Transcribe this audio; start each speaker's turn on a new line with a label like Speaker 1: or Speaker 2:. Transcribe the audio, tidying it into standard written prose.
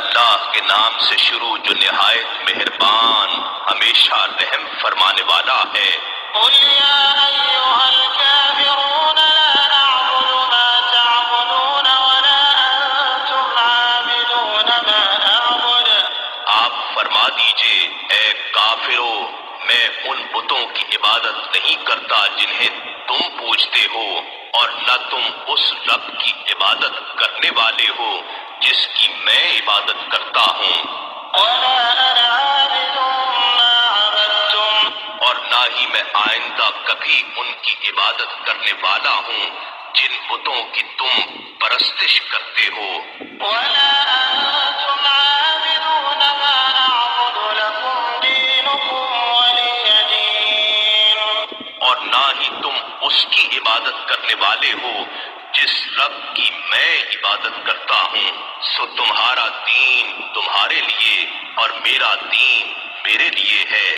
Speaker 1: اللہ کے نام سے شروع جو نہایت مہربان ہمیشہ رحم فرمانے والا ہے۔
Speaker 2: قل يا أيها الكافرون لا أعبد ما تعبدون ولا أنتم عابدون ما أعبد۔
Speaker 1: آپ فرما دیجئے اے کافرو، میں ان بتوں کی عبادت نہیں کرتا جنہیں تم پوجتے ہو، اور نہ تم اس رب کی عبادت کرنے والے ہو جس کی میں عبادت کرتا ہوں،
Speaker 2: ولا أنا عابد ما عبدتم۔
Speaker 1: اور نہ ہی میں آئندہ کبھی ان کی عبادت کرنے والا ہوں جن بتوں کی تم پرستش کرتے ہو،
Speaker 2: ولا أنتم عابدون ما أعبد لكم دينكم ولي دين۔
Speaker 1: اور نہ ہی تم اس کی عبادت کرنے والے ہو جس رب کی میں عبادت کرتا ہوں، سو تمہارا دین تمہارے لیے اور میرا دین میرے لیے ہے۔